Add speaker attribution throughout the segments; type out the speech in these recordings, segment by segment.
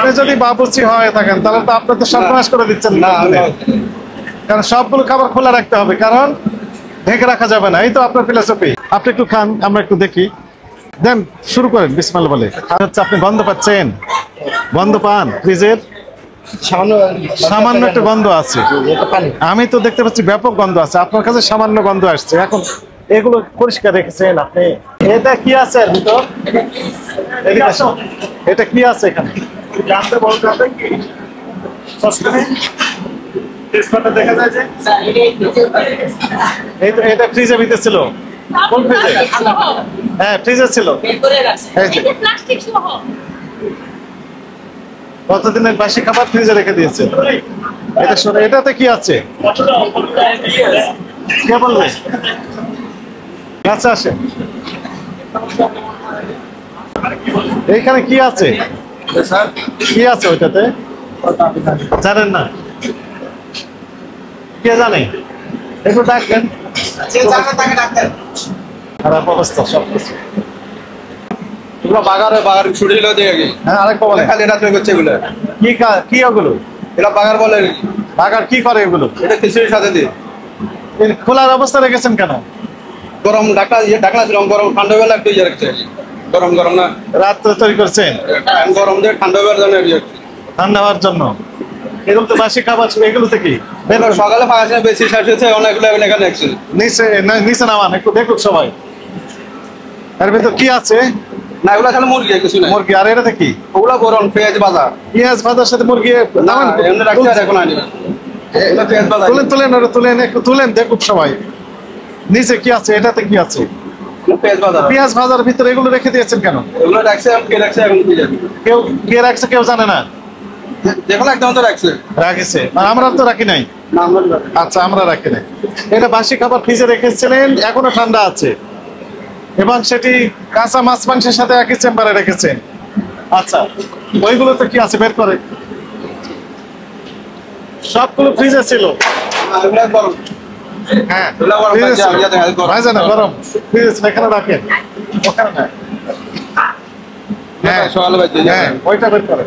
Speaker 1: আপনি যদি বাবুর্চি হয়ে থাকেন তাহলে তো আপনি তো সর্বনাশ করে দিচ্ছেন না, কারণ সবগুলো খাবার খোলা রাখতে হবে, কারণ ঢেকে রাখা যাবে না। এই তো আপনার ফিলোসফি। আপনি একটু খান, আমরা একটু দেখি। দেন, শুরু করেন বিসমিল্লাহ বলে। আর হচ্ছে আপনি গন্ধ পাচ্ছেন? গন্ধ পান? ফ্রিজের সামান্য একটা গন্ধ আছে, আমি তো দেখতে পাচ্ছি ব্যাপক গন্ধ আছে। আপনার কাছে সামান্য গন্ধ আসছে। এখন এগুলো পরিষ্কার রেখেছেন আপনি? এটা কি আছে এর ভিতর? এটা কি আছে এখানে জানতে বলতে হবে কি? দেখা যায় যে এটা ফ্রিজের ভিতরে ছিল। কোন ফ্রিজে? হ্যাঁ, ফ্রিজে ছিল। কতদিনের বাসি খাবার ফ্রিজে রেখে দিয়েছে। এটা শুনে, এটাতে কি আছে কে বলবে? আচ্ছা, আসে। এইখানে কি আছে? কি আছে ওইটাতে জানেন না? কে জানে? একটু ডাকবেন। খারাপ অবস্থা সব কিছু।
Speaker 2: বাগারে বাগার ছুটি দিল দিয়ে
Speaker 1: হ্যাঁ, আরেকটা বলে।
Speaker 2: খালি রাত্রে করছে এগুলো
Speaker 1: কি ওগুলো?
Speaker 2: এরা বাগার বলে।
Speaker 1: বাগার কি করে এগুলো?
Speaker 2: এটা খিচুড়ির সাথে দিয়ে
Speaker 1: খোলার অবস্থা রেখেছেন কেন?
Speaker 2: গরম ঢাকনা ছিল, গরম ঠান্ডা বেলা একটু ইয়ে রাখছে। গরম গরম না
Speaker 1: রাত্রে তৈরি করছেন?
Speaker 2: গরম দিয়ে ঠান্ডা বেলার জন্য
Speaker 1: ঠান্ডা হওয়ার জন্য। এগুলো তো বাসি খাবার, এগুলো থেকে
Speaker 2: সকালে ফাঁকা বেশি শেষ হয়েছে, অনেকগুলো এখানে
Speaker 1: নিচে নামান, একটু দেখুক সবাই। এর ভিতর কি আছে?
Speaker 2: না, এগুলো খালি মুরগি, কিছু না।
Speaker 1: মুরগি। আর এটা কি?
Speaker 2: ওগুলো গরম পেঁয়াজ ভাজা।
Speaker 1: পেঁয়াজ ভাজার সাথে মুরগি নামান
Speaker 2: এমনি রাখছি, আর এখন আনি পেঁয়াজ ভাজা।
Speaker 1: তুলেন একটু তুলেন, দেখুক সবাই। নিচে কি আছে? এটাতে কি আছে?
Speaker 2: পেঁয়াজ ভাজা। পেঁয়াজ
Speaker 1: ভাজার ভিতরে এগুলো রেখে দিয়েছেন কেন?
Speaker 2: এগুলো রাখছে, কে রাখছে এখন কি জানি।
Speaker 1: কে রাখছে কেউ জানে না।
Speaker 2: যেগুলো একদম তো রাখছে।
Speaker 1: রাখেছে, আমরা তো রাখি নাই। আচ্ছা, আমরা রাখি নাই। এটা বাসি খাবার ফ্রিজে রেখেছিলেন, এখনো ঠান্ডা আছে, এবং সেটি কাঁচা মাছ মাংসের সাথে একই চেম্বারে রেখেছেন। আচ্ছা, ওইগুলোতে কি আছে বের করে? সবগুলো ফ্রিজে ছিল। হ্যাঁ, গরম ফ্রিজে ছিল, এখানে রাখেন, ওখানে না। হ্যাঁ, ওইটা বের করে।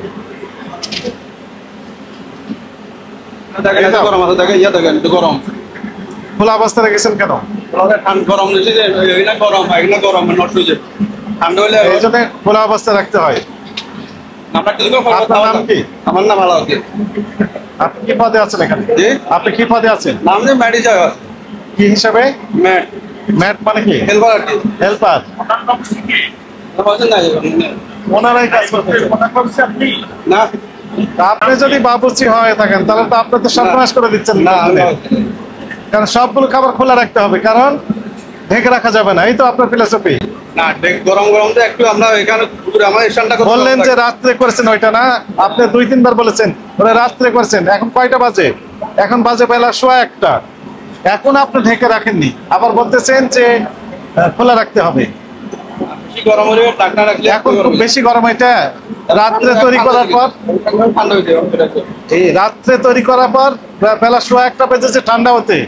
Speaker 2: গরম
Speaker 1: খোলা অবস্থা রেখেছেন কেন?
Speaker 2: গরম গরম নষ্ট হয়ে যায়। ঠান্ডা হলে
Speaker 1: এই জন্য খোলা অবস্থা রাখতে হয়।
Speaker 2: আপনার নাম কি? আমার নাম আলাউদ্দিন।
Speaker 1: আপনি কি পদে আছেন এখানে? আপনি কি পদে আছেন?
Speaker 2: নাম যে ম্যানেজার।
Speaker 1: কি হিসাবে?
Speaker 2: ম্যাট।
Speaker 1: ম্যাট মানে কি?
Speaker 2: হেল্পার আর কি।
Speaker 1: হেল্পার। ওনারাই কাজ করতেছে
Speaker 2: না।
Speaker 1: আপনি যদি বাবুর্চি হয়ে থাকেন তাহলে তো আপনি তো সর্বনাশ করে দিচ্ছেন না, কারণ সবগুলো খাবার খোলা রাখতে হবে, কারণ ঢেকে রাখা যাবে না। এই তো আপনার ফিলোসফি।
Speaker 2: না, গরম গরম তো একটু আমরা এখানে
Speaker 1: বললেন যে রাত্রে করেছেন, ওইটা না? আপনি 2-3 বার বলেছেন ওরা রাত্রে করেছেন। এখন কয়টা বাজে? এখন বাজে বেলা 1:15। এখন আপনি ঢেকে রাখেননি, আবার বলতেছেন যে খোলা রাখতে হবে।
Speaker 2: গরম হলে ঢাকনা রাখলে
Speaker 1: এখন খুব বেশি গরম। এটা রাত্রে তৈরি করার পর, রাত্রে তৈরি করার পর বেলা 1:15 বেজেছে ঠান্ডা হতে।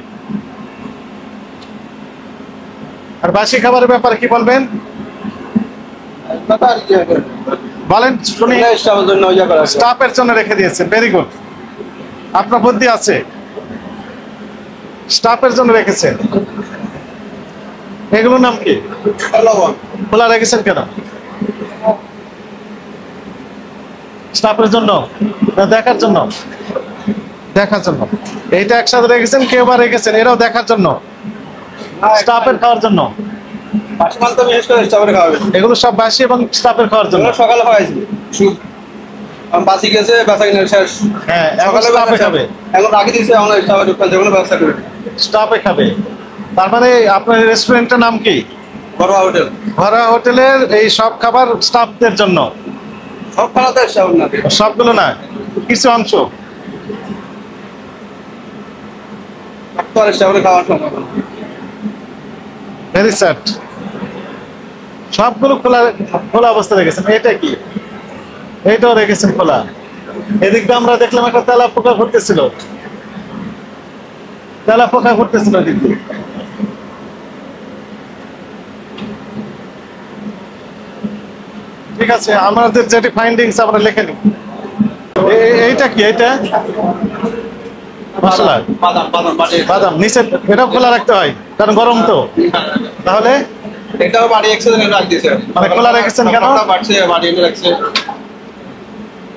Speaker 1: আর বাসি খাবারের ব্যাপারে কি বলবেন? বলেন শুনি। স্টাফের জন্য রেখে দিয়েছেন, ভেরি গুড, আপনার বুদ্ধি আছে। স্টাফের জন্য রেখেছেন। এগুলোর নাম কি? খোলা রেখেছেন কেন? স্টাফের জন্য না দেখার জন্য? দেখার জন্য। এইটা একসাথে রেখেছেন, কেউ বা রেখেছেন এরাও দেখার জন্য, স্টাফের খাওয়ার জন্য। এগুলো সব বাসি এবং স্টাফের খাওয়ার জন্য।
Speaker 2: সকালে বাসি গেছে, বেচা কিনা শেষ।
Speaker 1: হ্যাঁ, এখন স্টাফে খাবে।
Speaker 2: এখন রাখি দিয়েছে, এখন স্টাফে ঢুকতে যেগুলো ব্যবস্থা করবে,
Speaker 1: স্টাফে খাবে। তার মানে আপনার রেস্টুরেন্টের নাম কি?
Speaker 2: ঘরোয়া হোটেল।
Speaker 1: ঘরোয়া হোটেলের এই সব খাবার স্টাফদের জন্য?
Speaker 2: সব খানাতে স্টাফ না,
Speaker 1: সবগুলো না, কিছু অংশ।
Speaker 2: খাওয়ার সম্ভব না।
Speaker 1: Very sad. সবগুলো খোলা খোলা অবস্থা রেখেছেন। এটা কি? এইটাও রেখেছেন খোলা। এদিক দিয়ে আমরা দেখলাম একটা তেলা পোকা ঘুরতেছিল, তেলা পোকা ঘুরতেছিল এদিক দিয়ে। ঠিক আছে, আমাদের যেটি ফাইন্ডিংস আমরা লিখে নিই। এইটা কি? এইটা মশলা
Speaker 2: বাদাম বাদাম বাটি
Speaker 1: বাদাম নিচে, এটা খোলা রাখতে হয় কারণ গরম তো। তাহলে
Speaker 2: এটাও বাটি একসাথে রাখ দিয়েছে।
Speaker 1: মানে খোলা রেখেছেন কেন?
Speaker 2: বাড়ছে বাটি এনে রাখছে।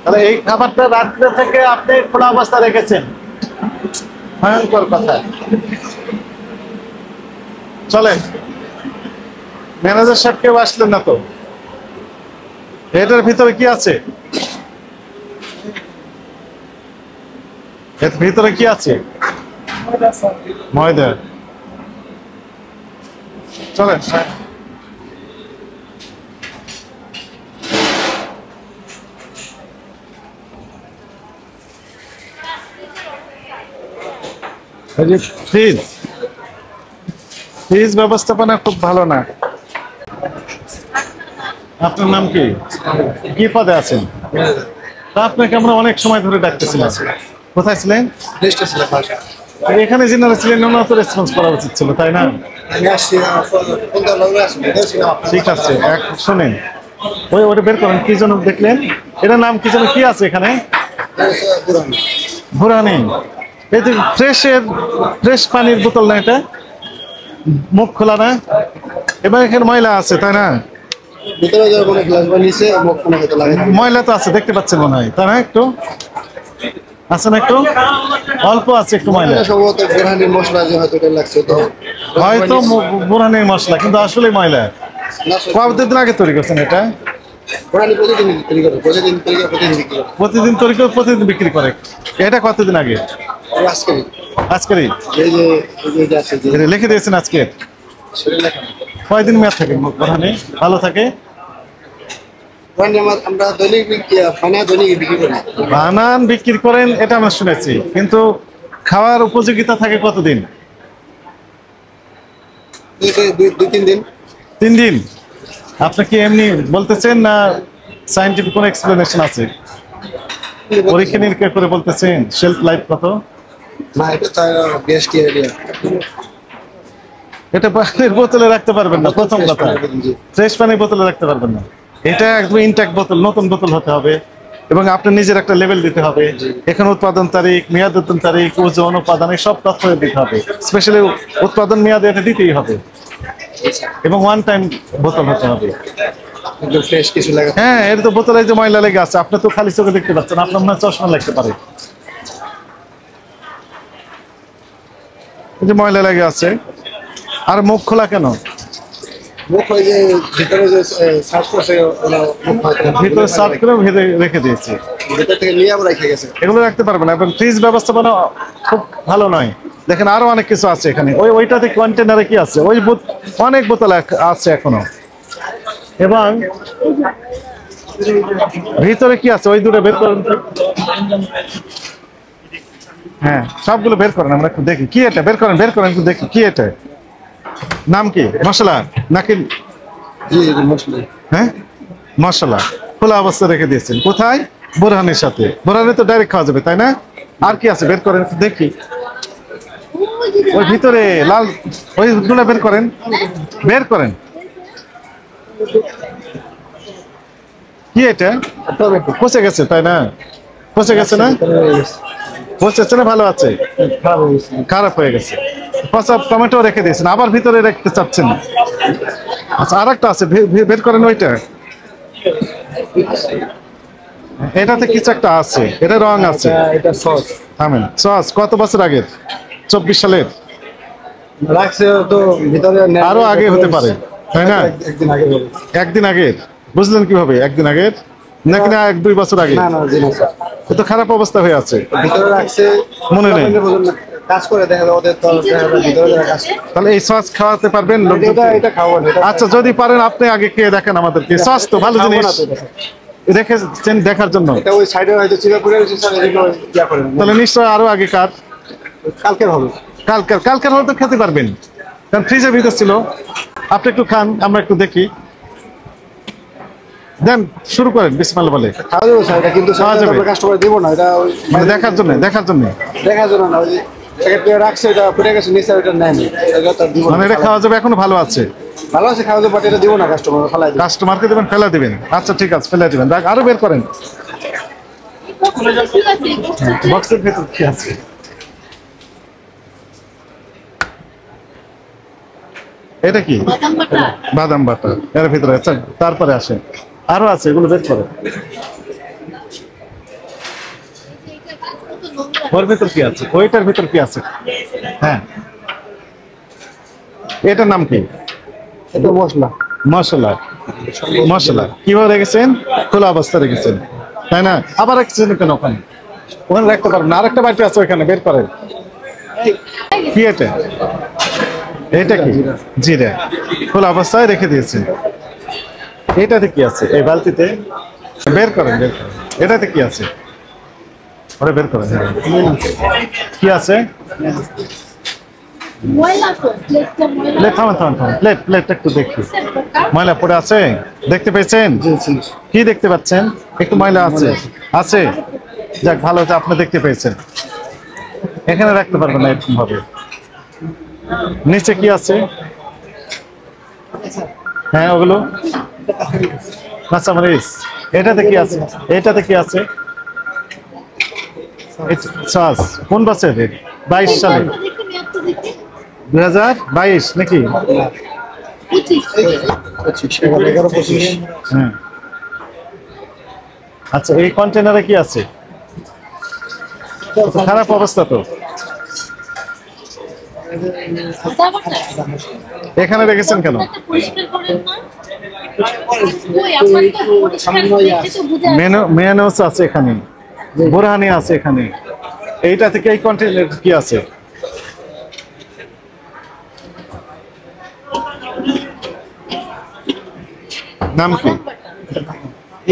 Speaker 1: তাহলে এই খাবারটা রাত্রে থেকে আপনি খোলা অবস্থা রেখেছেন, ভয়ঙ্কর কথা। চলেন, ম্যানেজার সাহেব কেউ আসলেন না তো। এটার ভিতরে কি আছে? এর ভিতরে কি আছে? ময়দা। চলেন। এই যে ফ্রিজ, ফ্রিজ ব্যবস্থাপনা খুব ভালো না। আপনার নাম কি? কি পদে আছেন? তা আপনাকে আমরা অনেক সময় ধরে ডাকতেছিলাম। কোথায় ছিলেন? এখানে যিনারা ছিলেন ওনারা তো রেসপন্স করা উচিত ছিল, তাই না? ঠিক আছে, শোনেন, ওটা বের করেন। কি যেন দেখলেন? এটার নাম কি যেন? কি আছে এখানে? বুরানি। এই যে ফ্রেশ পানির বোতল না এটা? মুখ খোলা না? এবার এখানে ময়লা আছে, তাই না? ময়লা তো আছে, দেখতে পাচ্ছেন মনে হয়, তাই না? একটু আছে না? একটু অল্প আছে, একটু ময়লা। হয়তো বুরানির মশলা, কিন্তু আসলে ময়লা। কতদিন আগে তৈরি করছেন এটা? প্রতিদিন তৈরি করে প্রতিদিন বিক্রি করে। এটা কতদিন আগে? আজকেরই লিখে দিয়েছেন আজকে? কয়দিন মেয়াদ থাকে বুরানি? ভালো থাকে? বানান বিক্রি করেন এটা আমরা শুনেছি, কিন্তু খাওয়ার উপযোগিতা থাকে কতদিন?
Speaker 2: 2-3 দিন।
Speaker 1: 3 দিন? আপনি কি এমনি বলতেছেন না সায়েন্টিফিক কোনো এক্সপ্লেনেশন আছে? পরীক্ষা নিরীক্ষা করে বলতেছেন? শেলফ লাইফ কত? এটা পানির বোতলে রাখতে পারবেন না, প্রথম কথা। ফ্রেশ পানির বোতলে রাখতে পারবেন না। এটা একদম ইনট্যাক্ট বোতল, নতুন বোতল হতে হবে এবং আপনার নিজের একটা লেভেল দিতে হবে। এখানে উৎপাদন তারিখ, মেয়াদ উত্তোলন তারিখ, ওজন, উপাদান সব তথ্য দিতে হবে। স্পেশালি উৎপাদন মেয়াদ এটা দিতেই হবে এবং ওয়ান টাইম বোতল হতে হবে। হ্যাঁ, এটা তো বোতলে যে ময়লা লেগে আছে, আপনি তো খালি চোখে দেখতে পাচ্ছেন, আপনার মনে হয় চশমা লাগতে পারে। এই যে ময়লা লেগে আছে। আর মুখ খোলা কেন? ভিতরে সাফ করে ভেজে রেখে দিয়েছে, এগুলো রাখতে পারবে না। এবং ফ্রিজ ব্যবস্থাপনা খুব ভালো নয়। দেখেন আরো অনেক কিছু আছে এখানে। ওইটাতে কন্টেনারে কি আছে? ওই অনেক বোতল আছে এখনো। এবং ভিতরে কি আছে? ওই দুটো বের করেন। হ্যাঁ, সবগুলো বের করেন, আমরা একটু দেখি। কি এটা? বের করেন, বের করেন, একটু দেখি কি এটা। নাম কি? মশলা নাকি? হ্যাঁ, মশলা খোলা অবস্থা রেখে দিয়েছেন। কোথায়? বোরহানের সাথে। বোরহানে তো ডাইরেক্ট খাওয়া যাবে, তাই না? আর কি আছে? বের করেন, দেখি। ওই ভিতরে লাল ওইগুলো বের করেন, বের করেন। কি এটা? পচে গেছে, তাই না? পচে গেছে না? পচেছে না ভালো আছে? খারাপ হয়ে গেছে। পচা টমেটো রেখে দিয়েছেন, আবার ভিতরে রাখতে চাচ্ছেন। আচ্ছা, আর একটা আছে, বের করেন ওইটা। এটাতে কিছু একটা আছে, এটা রং আছে।
Speaker 2: এটা সস।
Speaker 1: থামেন। সস কত বছর আগের? 24 সালের?
Speaker 2: রাখছে তো ভিতরে,
Speaker 1: আরো আগে হতে পারে, তাই না? একদিন আগের। বুঝলেন কিভাবে? একদিন আগের নাকি না 1-2 বছর আগে? এ তো খারাপ অবস্থা হয়ে আছে,
Speaker 2: ভিতরে রাখছে
Speaker 1: মনে নেই।
Speaker 2: কাজ করে দেখা যায় ওদের তো ভিতরে রাখছে।
Speaker 1: তাহলে এই সস খাওয়াতে পারবেন?
Speaker 2: এটা খাওয়া না।
Speaker 1: আচ্ছা, যদি পারেন আপনি আগে খেয়ে দেখেন আমাদেরকে। সস তো ভালো জিনিস, রেখেছেন দেখার জন্য।
Speaker 2: এটা ওই সাইডে হয়তো চিরা পুরে রয়েছে স্যার, এগুলো ইয়া করেন।
Speaker 1: তাহলে নিশ্চয় আরো আগে কার?
Speaker 2: কালকের হবে।
Speaker 1: কালকের হলে তো খেতে পারবেন, কারণ ফ্রিজের ভিতর ছিল। আপনি একটু খান, আমরা একটু দেখি। দেন, শুরু করেন বিসমিল্লাহ বলে।
Speaker 2: খাওয়া যাবে স্যার, এটা কিন্তু
Speaker 1: খাওয়া যাবে।
Speaker 2: কাস্টমার দিব না, এটা
Speaker 1: মানে দেখার জন্য
Speaker 2: দেখার জন্য না। ওই প্যাকেট করে রাখছে, এটা পুড়ে গেছে নিচে, এটা নেয় না, এটা তো দিব না।
Speaker 1: মানে এটা খাওয়া যাবে, এখনো ভালো আছে?
Speaker 2: ভালো আছে, খাওয়া যাবে, বাট এটা দিব না কাস্টমার, ফেলাই দিব।
Speaker 1: কাস্টমারকে দেবেন, ফেলে দিবেন? আচ্ছা ঠিক আছে, ফেলে দিবেন। দেখ, আরো বের করেন। বক্সের ভেতর কি আছে? এটা কি? বাদাম বাটা এর ভিতরে। আচ্ছা তারপরে আসেন, আরো আছে, এগুলো বের করে। ওর ভিতর কি আছে? ওইটার ভিতর কি আছে? হ্যাঁ, এটার নাম কি?
Speaker 2: এটা মশলা।
Speaker 1: মশলা। মশলা কিভাবে রেখেছেন? খোলা অবস্থা রেখেছেন, তাই না? আবার রেখেছেন কেন ওখানে? ওখানে রাখতে পারবেন না, আরেকটা বাটি আছে ওইখানে, বের করেন। কি এটা? এটা কি? জিরা খোলা অবস্থায় রেখে দিয়েছেন। এটাতে কি আছে? এই বালতিতে বের করেন, বের করেন। এটাতে কি আছে? ওটা বের করেন। কি আছে? প্লেট, থামান থামান থামান, প্লেট প্লেটটা একটু দেখি। ময়লা পড়ে আছে, দেখতে পেয়েছেন? কি দেখতে পাচ্ছেন? একটু ময়লা আছে, আছে। যাক, ভালো হচ্ছে আপনি দেখতে পেয়েছেন। এখানে রাখতে পারবেন না এরকম ভাবে। নিচে কি আছে? হ্যাঁ, ওগুলো কাঁচামরিচ। এটাতে কি আছে? এটাতে কি আছে? সস। কোন বছর? 22 সালে, 2022 নাকি? হ্যাঁ। আচ্ছা, এই কন্টেনারে কি আছে? খারাপ অবস্থা তো। এখানে রেখেছেন কেন? মেয়নিজ আছে এখানে, বুরহানি আছে এখানে। এইটা থেকে এই কন্টেনার কি আছে? নাম কি?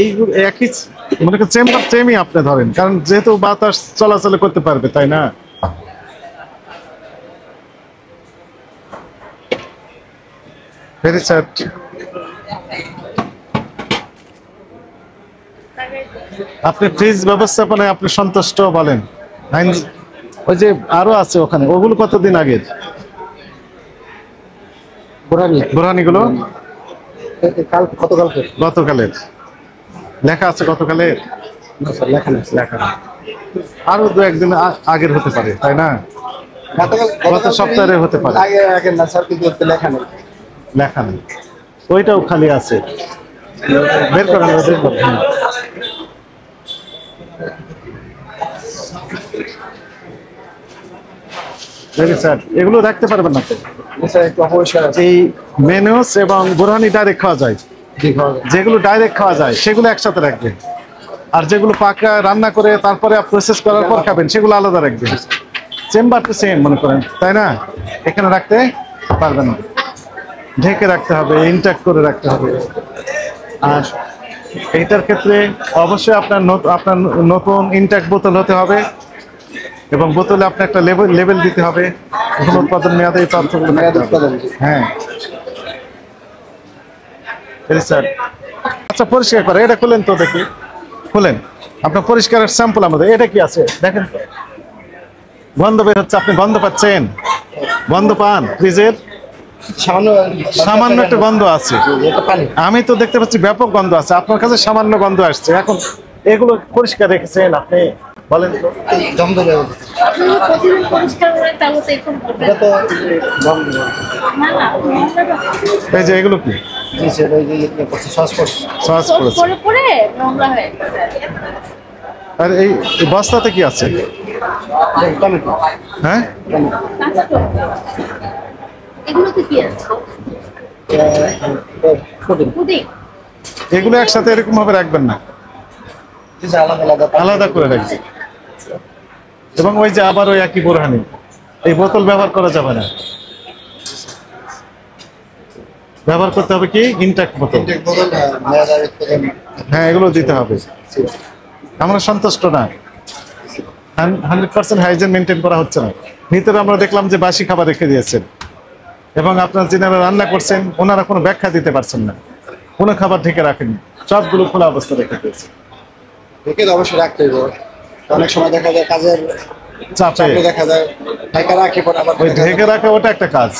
Speaker 1: এইগুলো একই, মনে করেন চেম্বার সেমই আপনি ধরেন, কারণ যেহেতু বাতাস চলাচল করতে পারবে, তাই না? Very sad. আপনি ফ্রিজ ব্যবস্থাপনায় আপনি সন্তুষ্ট বলেন? ওই যে আরো আছে ওখানে, ওগুলো কতদিন আগের? বুরহানি গুলো গতকালের। লেখা আছে গতকালের? লেখা নেই। আরো দু একদিন আগের হতে পারে, তাই না? গত সপ্তাহে হতে পারে। লেখা নেই, ওইটাও খালি আছে। বের করেন, বের করেন। এগুলো রাখতে পারবেন না তো? এই মেনুস এবং বুরহানি ডাইরেক্ট খাওয়া যায়, যেগুলো ডাইরেক্ট খাওয়া যায় সেগুলো একসাথে রাখবেন, আর যেগুলো পাকা রান্না করে তারপরে প্রসেস করার পর খাবেন সেগুলো আলাদা রাখবেন। চেম্বার তো সেম মনে করেন, তাই না? এখানে রাখতে পারবেন না, ঢেকে রাখতে হবে, ইনট্যাক্ট করে রাখতে হবে। আর এইটার ক্ষেত্রে অবশ্যই আপনার নতুন ইনট্যাক্ট বোতল হতে হবে, এবং বোতলে আপনার একটা লেবেল দিতে হবে, এখন উৎপাদন মেয়াদে এই তথ্যগুলো থাকতে হবে। হ্যাঁ, স্যার। আচ্ছা, পরিষ্কার করে এটা খুলেন তো দেখি, খুলেন। আপনার পরিষ্কারের স্যাম্পল আমাদের। এটা কি আছে দেখেন তো। গন্ধ বের হচ্ছে, আপনি গন্ধ পাচ্ছেন? গন্ধ পান? ফ্রিজের সামান্য একটা গন্ধ আছে, আমি তো দেখতে পাচ্ছি ব্যাপক গন্ধ আছে। আপনার কাছে সামান্য গন্ধ আসছে। এখন এগুলো পরিষ্কার রেখেছেন আপনি? বলেন তো। এই যে এগুলো কি? আর এই বস্তাতে কি আছে? হ্যাঁ, এগুলো একসাথে এরকম ভাবে রাখবেন না, আলাদা করে রাখবেন। এবং ওই যে আবার ওই একই বুরহানি, এই বোতল ব্যবহার করা যাবে না, ব্যবহার করতে হবে কি ইনট্যাক্ট বোতল। হ্যাঁ, এগুলো দিতে হবে। আমরা সন্তুষ্ট না, 100% হাইজিন মেনটেন করা হচ্ছে না। ভিতরে আমরা দেখলাম যে বাসি খাবার রেখে দিয়েছেন, এবং আপনার যিনারা রান্না করছেন ওনারা কোনো ব্যাখ্যা দিতে পারছেন না, কোনো খাবার ঢেকে রাখেনি, সবগুলো খোলা অবস্থা রেখে দিয়েছেন।
Speaker 2: অবশ্যই রাখতে হবে। অনেক সময় দেখা যায় কাজের চাপে দেখা যায় ঢেকে রাখি,
Speaker 1: ওই ঢেকে রাখা ওটা একটা কাজ,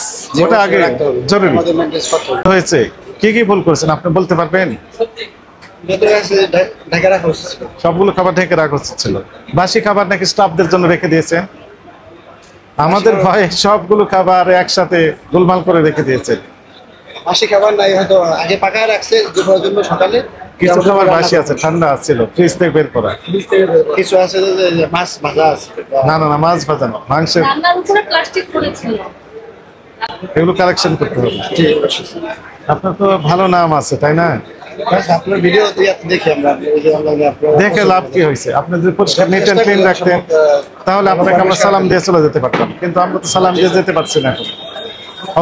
Speaker 1: ওটা আগে জরুরি হয়েছে। কি কি ভুল করেছেন আপনি বলতে পারবেন?
Speaker 2: ভেতরে আছে ঢাকা রাখা হচ্ছে।
Speaker 1: সবগুলো খাবার ঢেকে রাখা উচিত ছিল। বাসি খাবার নাকি স্টাফদের জন্য রেখে দিয়েছে? আমাদের ভয়ে সবগুলো খাবার একসাথে গোলমাল করে রেখে দিয়েছে।
Speaker 2: বাসি খাবার নাই, হয়তো আগে পাকায় রাখছে দুপুরের জন্য সকালে।
Speaker 1: কিছু খাবার বাসি আছে, ঠান্ডা ছিল, ফ্রিজ থেকে বের করা।
Speaker 2: কিছু আছে যে মাছ ভাজা আছে।
Speaker 1: না না না, মাছ ভাজা না, মাংসের।
Speaker 3: রান্নার উপরে প্লাস্টিক পড়েছিল।
Speaker 1: এগুলো কালেকশন করতে হবে।
Speaker 2: জি, অবশ্যই।
Speaker 1: আপনার তো ভালো নাম আছে, তাই না?
Speaker 2: আপনার ভিডিও দেখি আমরা, ওই যে অনলাইনে আপনার
Speaker 1: দেখে লাভ কি হয়েছে? আপনি যদি পরিষ্কার নিট অ্যান্ড ক্লিন রাখতেন তাহলে আপনাকে আমরা সালাম দিয়ে চলে যেতে পারতাম, কিন্তু আমরা তো সালাম দিয়ে যেতে পারছি না। এখন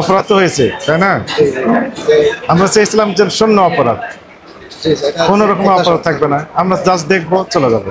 Speaker 1: অপরাধ তো হয়েছে, তাই না? আমরা চেয়েছিলাম যে শূন্য অপরাধ,
Speaker 2: জি, স্যার,
Speaker 1: কোনো রকম অপরাধ থাকবে না, আমরা জাস্ট দেখবো, চলে যাবো।